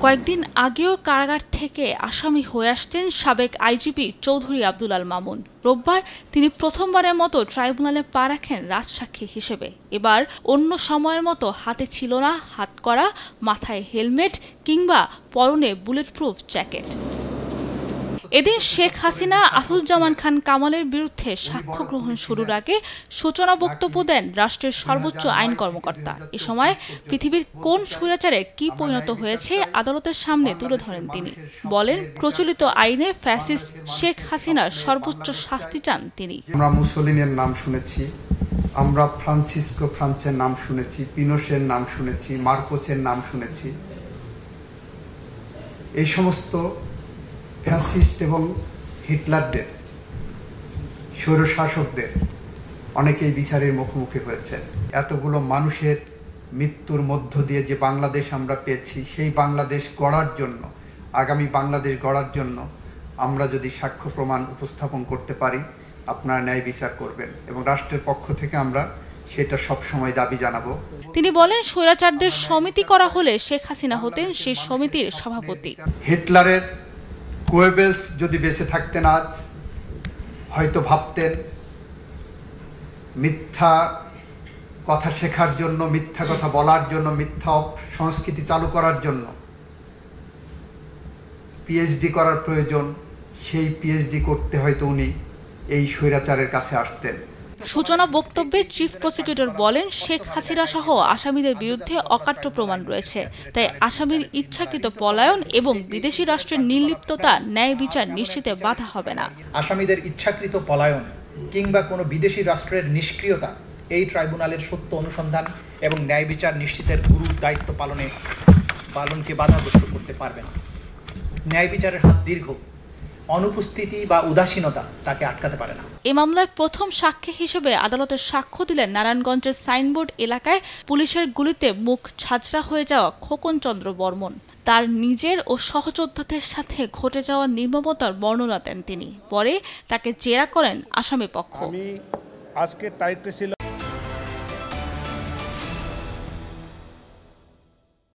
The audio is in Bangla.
কয়েকদিন আগেও কারাগার থেকে আসামি হয়ে আসতেন সাবেক আইজিপি চৌধুরী আব্দুল আল মামুন। রোববার তিনি প্রথমবারের মতো ট্রাইব্যুনালে পা রাখেন রাজসাক্ষী হিসেবে। এবার অন্য সময়ের মতো হাতে ছিল না হাতকড়া, মাথায় হেলমেট কিংবা পরনে বুলেটপ্রুফ জ্যাকেট। এদিন শেখ হাসিনা আসাদুজ্জামান খান কামালের বিরুদ্ধে সাক্ষ্য গ্রহণ শুরুর আগে সূচনা বক্তব্য দেন রাষ্ট্রের সর্বোচ্চ আইন কর্মকর্তা। এ সময় পৃথিবীর কোন স্বৈরাচারের কি পরিণত হয়েছে আদালতের সামনে তুলে ধরেন তিনি। বলেন, প্রচলিত আইনে ফ্যাসিস্ট শেখ হাসিনার সর্বোচ্চ শাস্তি চান তিনি। আমরা মুসোলিনের নাম শুনেছি, আমরা ফ্রান্সিসকো ফ্রান্সের নাম শুনেছি, পিনোশের নাম শুনেছি, মার্কোসের নাম শুনেছি। এই সমস্ত ফ্যাসিস্ট এবং হিটলারদের, স্বৈরশাসকদের অনেকেই বিচারের মুখোমুখি হয়েছে। এতগুলো মানুষের মৃত্যুর মধ্য দিয়ে যে বাংলাদেশ আমরা পেয়েছি, সেই বাংলাদেশ গড়ার জন্য, আগামী বাংলাদেশ গড়ার জন্য আমরা যদি সাক্ষ্য প্রমাণ উপস্থাপন করতে পারি, আপনারা ন্যায় বিচার করবেন এবং রাষ্ট্রের পক্ষ থেকে আমরা সেটা সবসময় দাবি জানাবো। তিনি বলেন, স্বৈরাচারদের সমিতি করা হলে শেখ হাসিনা হতেন সেই সমিতির সভাপতি। হিটলারের গোয়েবেলস যদি বেঁচে থাকতেন আজ, হয়তো ভাবতেন মিথ্যা কথা শেখার জন্য, মিথ্যা কথা বলার জন্য, মিথ্যা সংস্কৃতি চালু করার জন্য পিএইচডি করার প্রয়োজন। সেই পিএইচডি করতে হয়তো উনি এই স্বৈরাচারের কাছে আসতেন। সূচনা বক্তব্যে চিফ প্রসিকিউটর বলেন, শেখ হাসিনা সহ আসামিদের বিরুদ্ধে অকাট্য প্রমাণ রয়েছে, তাই আসামির ইচ্ছাকৃত পলায়ন এবং বিদেশি রাষ্ট্রের নির্লিপ্ততা ন্যায় বিচার নিশ্চিতে বাধা হবে না। আসামিদের ইচ্ছাকৃত পলায়ন কিংবা কোনো বিদেশি রাষ্ট্রের নিষ্ক্রিয়তা এই ট্রাইব্যুনালের সত্য অনুসন্ধান এবং ন্যায় বিচার নিশ্চিতের গুরু দায়িত্ব পালনকে বাধাগ্রস্ত করতে পারবে না। ন্যায় বিচারের হাত দীর্ঘ, অনুপস্থিতি বা উদাসীনতা তাকে আটকাতে পারে না। এ মামলায় প্রথম সাক্ষী হিসেবে আদালতে সাক্ষ্য দিলেন নারায়ণগঞ্জের সাইনবোর্ড এলাকায় পুলিশের গুলিতে মুখ ঝাঁঝরা হয়ে যাওয়া খোকন চন্দ্র বর্মন। তার নিজের ও সহযোদ্ধাদের সাথে ঘটে যাওয়া নির্মমতার বর্ণনা দেন তিনি। পরে তাকে জেরা করেন আসামি পক্ষ। আজকের তারিখটা ছিল